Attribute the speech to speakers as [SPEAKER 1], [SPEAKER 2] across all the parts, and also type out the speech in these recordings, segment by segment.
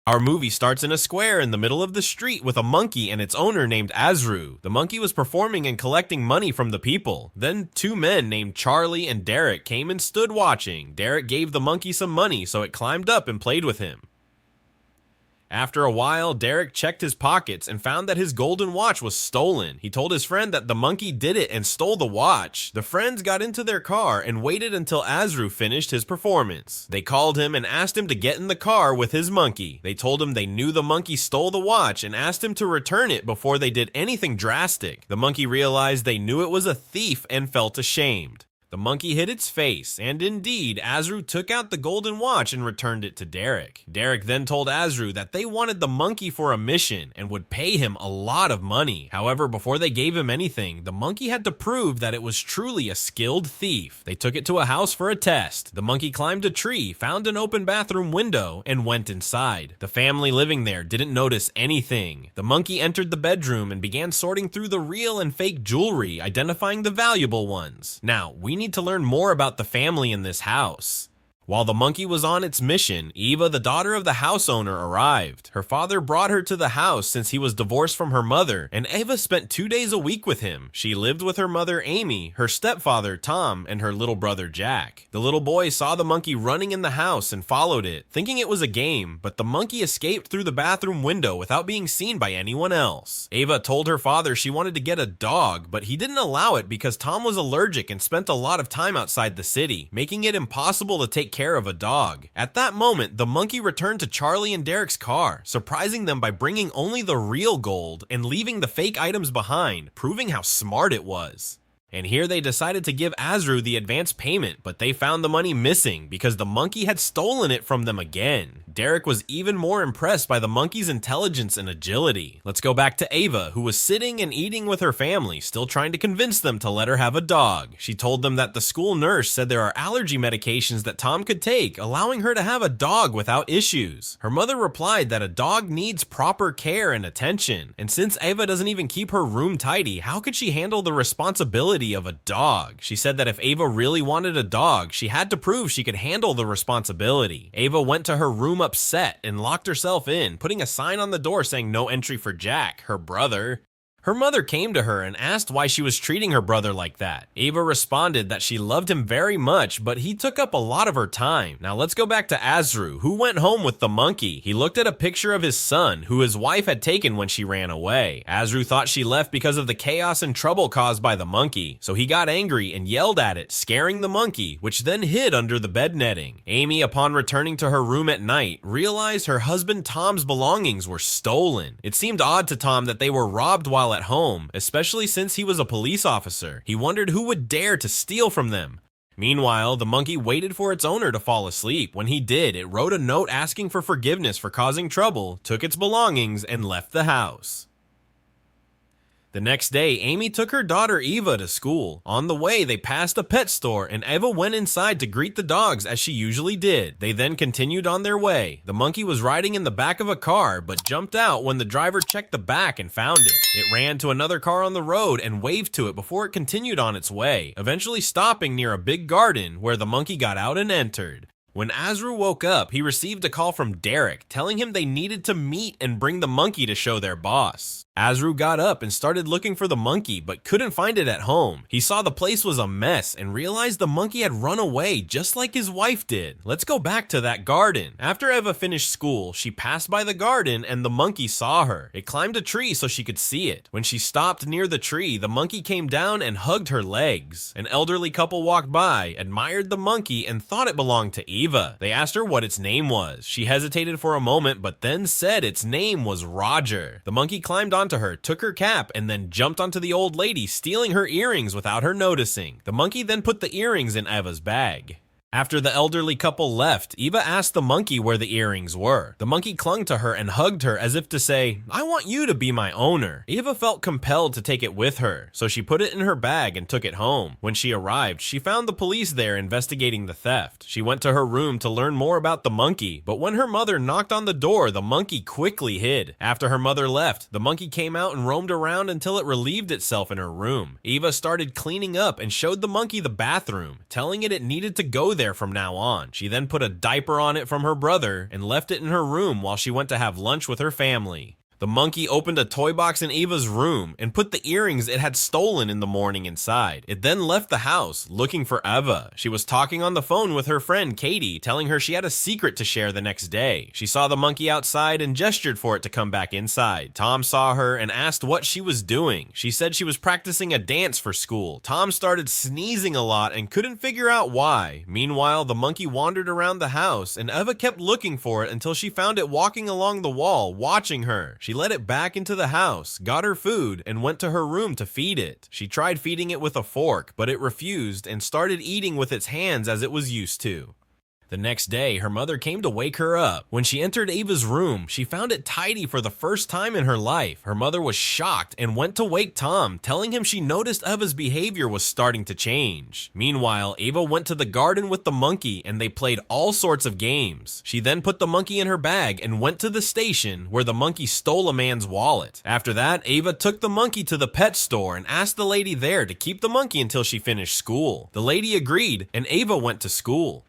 [SPEAKER 1] Our movie starts in a square in the middle of the street with a monkey and its owner named Azru. The monkey was performing and collecting money from the people. Then two men named Charlie and Derek came and stood watching. Derek gave the monkey some money, so it climbed up and played with him. After a while, Derek checked his pockets and found that his golden watch was stolen. He told his friend that the monkey did it and stole the watch. The friends got into their car and waited until Azru finished his performance. They called him and asked him to get in the car with his monkey. They told him they knew the monkey stole the watch and asked him to return it before they did anything drastic. The monkey realized they knew it was a thief and felt ashamed. The monkey hid its face, and indeed, Azru took out the golden watch and returned it to Derek. Derek then told Azru that they wanted the monkey for a mission and would pay him a lot of money. However, before they gave him anything, the monkey had to prove that it was truly a skilled thief. They took it to a house for a test. The monkey climbed a tree, found an open bathroom window, and went inside. The family living there didn't notice anything. The monkey entered the bedroom and began sorting through the real and fake jewelry, identifying the valuable ones. Now, we need to learn more about the family in this house. While the monkey was on its mission, Eva, the daughter of the house owner, arrived. Her father brought her to the house since he was divorced from her mother, and Eva spent 2 days a week with him. She lived with her mother, Amy, her stepfather, Tom, and her little brother, Jack. The little boy saw the monkey running in the house and followed it, thinking it was a game, but the monkey escaped through the bathroom window without being seen by anyone else. Eva told her father she wanted to get a dog, but he didn't allow it because Tom was allergic and spent a lot of time outside the city, making it impossible to take care of a dog. At that moment, the monkey returned to Charlie and Derek's car, surprising them by bringing only the real gold and leaving the fake items behind, proving how smart it was. And here they decided to give Azru the advance payment, but they found the money missing because the monkey had stolen it from them again. Derek was even more impressed by the monkey's intelligence and agility. Let's go back to Ava, who was sitting and eating with her family, still trying to convince them to let her have a dog. She told them that the school nurse said there are allergy medications that Tom could take, allowing her to have a dog without issues. Her mother replied that a dog needs proper care and attention, and since Ava doesn't even keep her room tidy, how could she handle the responsibility of a dog? She said that if Ava really wanted a dog, she had to prove she could handle the responsibility. Ava went to her room upset and locked herself in, putting a sign on the door saying no entry for Jack, her brother. Her mother came to her and asked why she was treating her brother like that. Ava responded that she loved him very much, but he took up a lot of her time. Now let's go back to Azru, who went home with the monkey. He looked at a picture of his son, who his wife had taken when she ran away. Azru thought she left because of the chaos and trouble caused by the monkey, so he got angry and yelled at it, scaring the monkey, which then hid under the bed netting. Amy, upon returning to her room at night, realized her husband Tom's belongings were stolen. It seemed odd to Tom that they were robbed while at home, especially since he was a police officer. He wondered who would dare to steal from them. Meanwhile, the monkey waited for its owner to fall asleep. When he did, it wrote a note asking for forgiveness for causing trouble, took its belongings, and left the house. The next day, Amy took her daughter Eva to school. On the way, they passed a pet store, and Eva went inside to greet the dogs as she usually did. They then continued on their way. The monkey was riding in the back of a car, but jumped out when the driver checked the back and found it. It ran to another car on the road and waved to it before it continued on its way, eventually stopping near a big garden where the monkey got out and entered. When Azru woke up, he received a call from Derek, telling him they needed to meet and bring the monkey to show their boss. Azru got up and started looking for the monkey, but couldn't find it at home. He saw the place was a mess and realized the monkey had run away just like his wife did. Let's go back to that garden. After Eva finished school, she passed by the garden and the monkey saw her. It climbed a tree so she could see it. When she stopped near the tree, the monkey came down and hugged her legs. An elderly couple walked by, admired the monkey, and thought it belonged to Eva. They asked her what its name was. She hesitated for a moment, but then said its name was Roger. The monkey climbed onto her, took her cap, and then jumped onto the old lady, stealing her earrings without her noticing. The monkey then put the earrings in Eva's bag. After the elderly couple left, Eva asked the monkey where the earrings were. The monkey clung to her and hugged her as if to say, "I want you to be my owner." Eva felt compelled to take it with her, so she put it in her bag and took it home. When she arrived, she found the police there investigating the theft. She went to her room to learn more about the monkey, but when her mother knocked on the door, the monkey quickly hid. After her mother left, the monkey came out and roamed around until it relieved itself in her room. Eva started cleaning up and showed the monkey the bathroom, telling it needed to go there there from now on. She then put a diaper on it from her brother and left it in her room while she went to have lunch with her family. The monkey opened a toy box in Ava's room and put the earrings it had stolen in the morning inside. It then left the house looking for Eva. She was talking on the phone with her friend Katie, telling her she had a secret to share the next day. She saw the monkey outside and gestured for it to come back inside. Tom saw her and asked what she was doing. She said she was practicing a dance for school. Tom started sneezing a lot and couldn't figure out why. Meanwhile, the monkey wandered around the house and Eva kept looking for it until she found it walking along the wall, watching her. She let it back into the house, got her food, and went to her room to feed it. She tried feeding it with a fork, but it refused and started eating with its hands as it was used to. The next day, her mother came to wake her up. When she entered Ava's room, she found it tidy for the first time in her life. Her mother was shocked and went to wake Tom, telling him she noticed Ava's behavior was starting to change. Meanwhile, Ava went to the garden with the monkey and they played all sorts of games. She then put the monkey in her bag and went to the station where the monkey stole a man's wallet. After that, Ava took the monkey to the pet store and asked the lady there to keep the monkey until she finished school. The lady agreed and Ava went to school.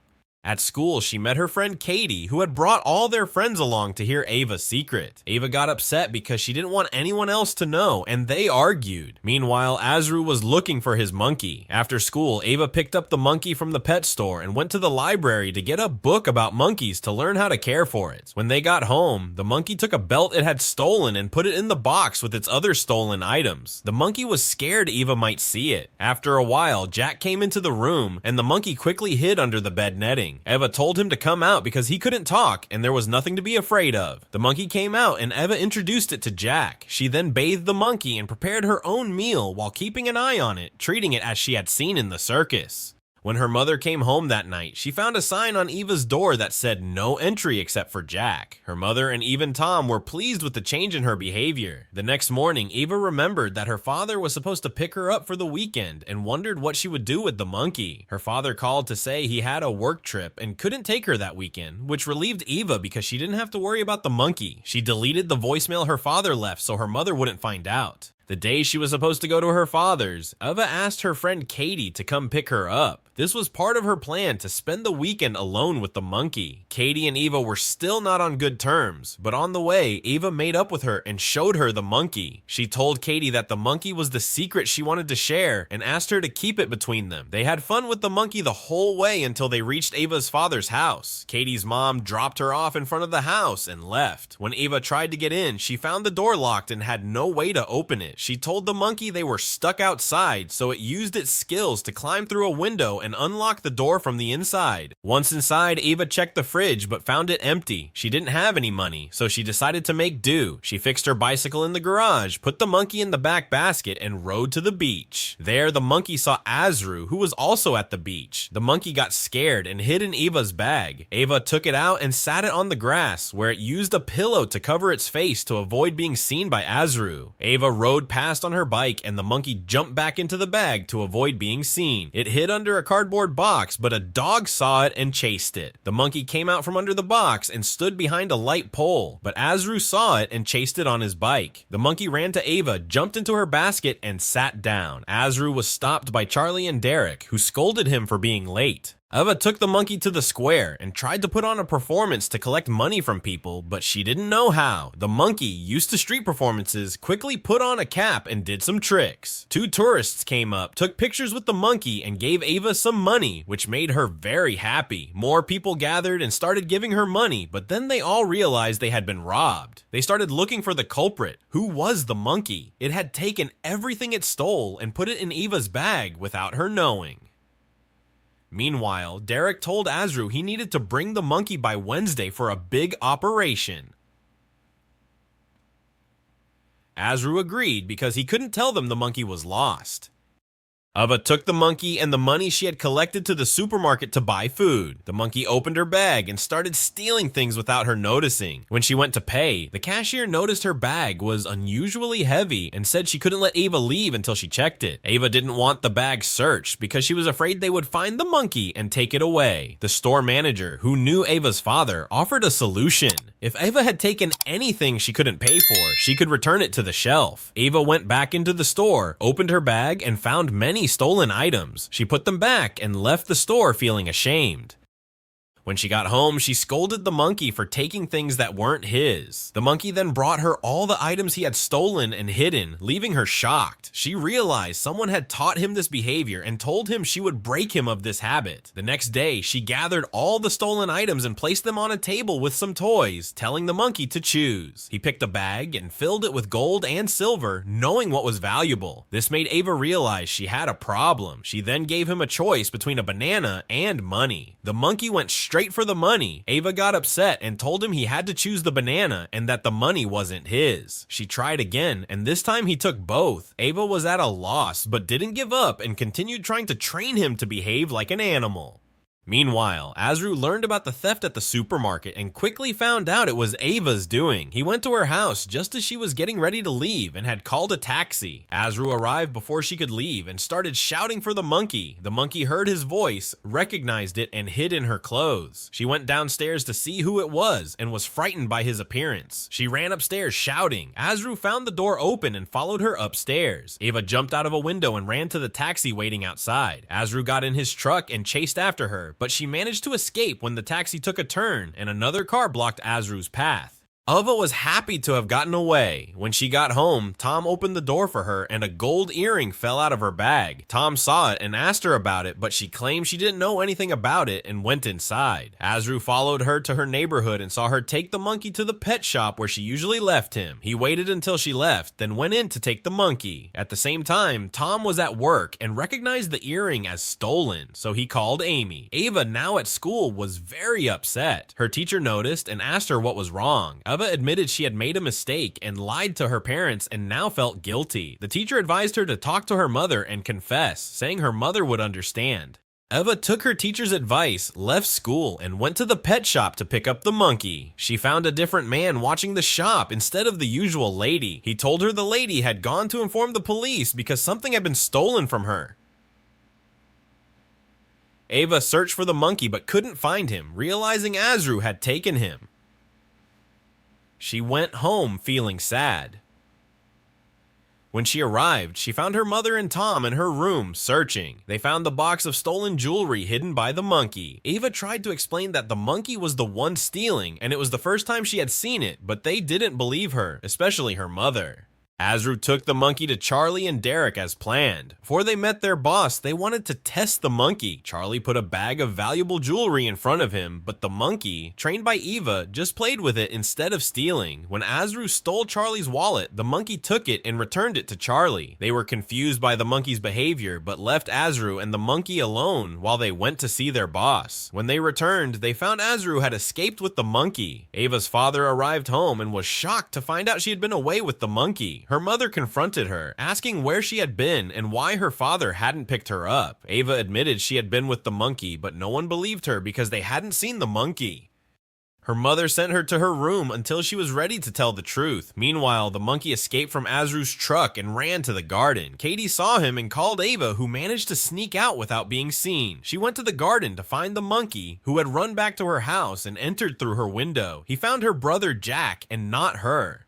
[SPEAKER 1] At school, she met her friend Katie, who had brought all their friends along to hear Ava's secret. Ava got upset because she didn't want anyone else to know, and they argued. Meanwhile, Azru was looking for his monkey. After school, Ava picked up the monkey from the pet store and went to the library to get a book about monkeys to learn how to care for it. When they got home, the monkey took a belt it had stolen and put it in the box with its other stolen items. The monkey was scared Ava might see it. After a while, Jack came into the room, and the monkey quickly hid under the bed netting. Eva told him to come out because he couldn't talk and there was nothing to be afraid of. The monkey came out and Eva introduced it to Jack. She then bathed the monkey and prepared her own meal while keeping an eye on it, treating it as she had seen in the circus. When her mother came home that night, she found a sign on Eva's door that said no entry except for Jack. Her mother and even Tom were pleased with the change in her behavior. The next morning, Eva remembered that her father was supposed to pick her up for the weekend and wondered what she would do with the monkey. Her father called to say he had a work trip and couldn't take her that weekend, which relieved Eva because she didn't have to worry about the monkey. She deleted the voicemail her father left so her mother wouldn't find out. The day she was supposed to go to her father's, Eva asked her friend Katie to come pick her up. This was part of her plan to spend the weekend alone with the monkey. Katie and Eva were still not on good terms, but on the way, Eva made up with her and showed her the monkey. She told Katie that the monkey was the secret she wanted to share and asked her to keep it between them. They had fun with the monkey the whole way until they reached Ava's father's house. Katie's mom dropped her off in front of the house and left. When Eva tried to get in, she found the door locked and had no way to open it. She told the monkey they were stuck outside, so it used its skills to climb through a window and unlock the door from the inside. Once inside, Eva checked the fridge but found it empty. She didn't have any money, so she decided to make do. She fixed her bicycle in the garage, put the monkey in the back basket, and rode to the beach. There, the monkey saw Azru, who was also at the beach. The monkey got scared and hid in Eva's bag. Eva took it out and sat it on the grass, where it used a pillow to cover its face to avoid being seen by Azru. Eva rode past on her bike and the monkey jumped back into the bag to avoid being seen. It hid under a cardboard box, but a dog saw it and chased it. The monkey came out from under the box and stood behind a light pole, but Azru saw it and chased it on his bike. The monkey ran to Ava, jumped into her basket, and sat down. Azru was stopped by Charlie and Derek, who scolded him for being late. Eva took the monkey to the square and tried to put on a performance to collect money from people, but she didn't know how. The monkey, used to street performances, quickly put on a cap and did some tricks. Two tourists came up, took pictures with the monkey, and gave Eva some money, which made her very happy. More people gathered and started giving her money, but then they all realized they had been robbed. They started looking for the culprit. Who was the monkey? It had taken everything it stole and put it in Eva's bag without her knowing. Meanwhile, Derek told Azru he needed to bring the monkey by Wednesday for a big operation. Azru agreed because he couldn't tell them the monkey was lost. Eva took the monkey and the money she had collected to the supermarket to buy food. The monkey opened her bag and started stealing things without her noticing. When she went to pay, the cashier noticed her bag was unusually heavy and said she couldn't let Eva leave until she checked it. Eva didn't want the bag searched because she was afraid they would find the monkey and take it away. The store manager, who knew Ava's father, offered a solution. If Ava had taken anything she couldn't pay for, she could return it to the shelf. Ava went back into the store, opened her bag, and found many stolen items. She put them back and left the store feeling ashamed. When she got home, she scolded the monkey for taking things that weren't his. The monkey then brought her all the items he had stolen and hidden, leaving her shocked. She realized someone had taught him this behavior and told him she would break him of this habit. The next day, she gathered all the stolen items and placed them on a table with some toys, telling the monkey to choose. He picked a bag and filled it with gold and silver, knowing what was valuable. This made Ava realize she had a problem. She then gave him a choice between a banana and money. The monkey went straight for the money. Ava got upset and told him he had to choose the banana and that the money wasn't his. She tried again, and this time he took both. Ava was at a loss, but didn't give up and continued trying to train him to behave like an animal. Meanwhile, Azru learned about the theft at the supermarket and quickly found out it was Ava's doing. He went to her house just as she was getting ready to leave and had called a taxi. Azru arrived before she could leave and started shouting for the monkey. The monkey heard his voice, recognized it, and hid in her clothes. She went downstairs to see who it was and was frightened by his appearance. She ran upstairs shouting. Azru found the door open and followed her upstairs. Ava jumped out of a window and ran to the taxi waiting outside. Azru got in his truck and chased after her, but she managed to escape when the taxi took a turn and another car blocked Azru's path. Ava was happy to have gotten away. When she got home, Tom opened the door for her and a gold earring fell out of her bag. Tom saw it and asked her about it, but she claimed she didn't know anything about it and went inside. Azru followed her to her neighborhood and saw her take the monkey to the pet shop where she usually left him. He waited until she left, then went in to take the monkey. At the same time, Tom was at work and recognized the earring as stolen, so he called Amy. Ava, now at school, was very upset. Her teacher noticed and asked her what was wrong. Ava admitted she had made a mistake and lied to her parents and now felt guilty. The teacher advised her to talk to her mother and confess, saying her mother would understand. Eva took her teacher's advice, left school, and went to the pet shop to pick up the monkey. She found a different man watching the shop instead of the usual lady. He told her the lady had gone to inform the police because something had been stolen from her. Ava searched for the monkey but couldn't find him, realizing Azru had taken him. She went home feeling sad. When she arrived, she found her mother and Tom in her room searching. They found the box of stolen jewelry hidden by the monkey. Ava tried to explain that the monkey was the one stealing and it was the first time she had seen it, but they didn't believe her, especially her mother. Azru took the monkey to Charlie and Derek as planned. Before they met their boss, they wanted to test the monkey. Charlie put a bag of valuable jewelry in front of him, but the monkey, trained by Eva, just played with it instead of stealing. When Azru stole Charlie's wallet, the monkey took it and returned it to Charlie. They were confused by the monkey's behavior, but left Azru and the monkey alone while they went to see their boss. When they returned, they found Azru had escaped with the monkey. Ava's father arrived home and was shocked to find out she had been away with the monkey. Her mother confronted her, asking where she had been and why her father hadn't picked her up. Ava admitted she had been with the monkey, but no one believed her because they hadn't seen the monkey. Her mother sent her to her room until she was ready to tell the truth. Meanwhile, the monkey escaped from Azru's truck and ran to the garden. Katie saw him and called Ava, who managed to sneak out without being seen. She went to the garden to find the monkey, who had run back to her house and entered through her window. He found her brother Jack and not her.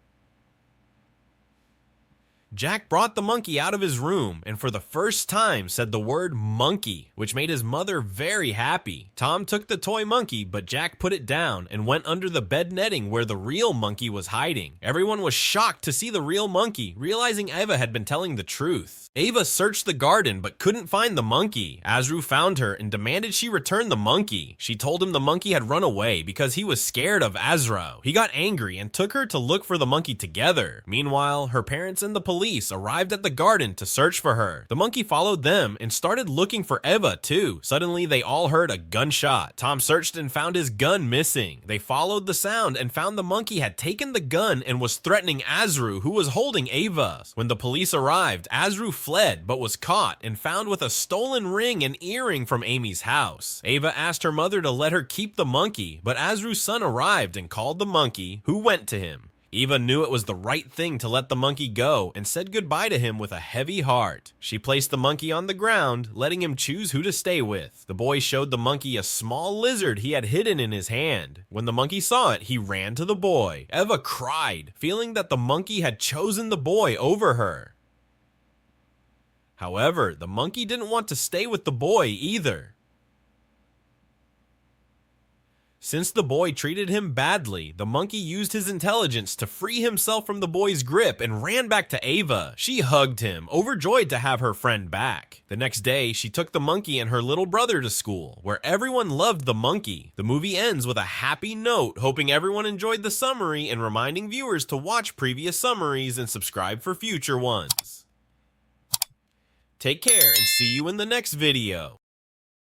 [SPEAKER 1] Jack brought the monkey out of his room and for the first time said the word monkey, which made his mother very happy. Tom took the toy monkey, but Jack put it down and went under the bed netting where the real monkey was hiding. Everyone was shocked to see the real monkey, realizing Ava had been telling the truth. Ava searched the garden but couldn't find the monkey. Azru found her and demanded she return the monkey. She told him the monkey had run away because he was scared of Azru. He got angry and took her to look for the monkey together. Meanwhile, her parents and the police arrived at the garden to search for her. The monkey followed them and started looking for Eva too. Suddenly, they all heard a gunshot. Tom searched and found his gun missing. They followed the sound and found the monkey had taken the gun and was threatening Azru, who was holding Ava. When the police arrived, Azru fled but was caught and found with a stolen ring and earring from Amy's house. Ava asked her mother to let her keep the monkey, but Azru's son arrived and called the monkey, who went to him. Eva knew it was the right thing to let the monkey go and said goodbye to him with a heavy heart. She placed the monkey on the ground, letting him choose who to stay with. The boy showed the monkey a small lizard he had hidden in his hand. When the monkey saw it, he ran to the boy. Eva cried, feeling that the monkey had chosen the boy over her. However, the monkey didn't want to stay with the boy either. Since the boy treated him badly, the monkey used his intelligence to free himself from the boy's grip and ran back to Eva. She hugged him, overjoyed to have her friend back. The next day, she took the monkey and her little brother to school, where everyone loved the monkey. The movie ends with a happy note, hoping everyone enjoyed the summary and reminding viewers to watch previous summaries and subscribe for future ones. Take care and see you in the next video.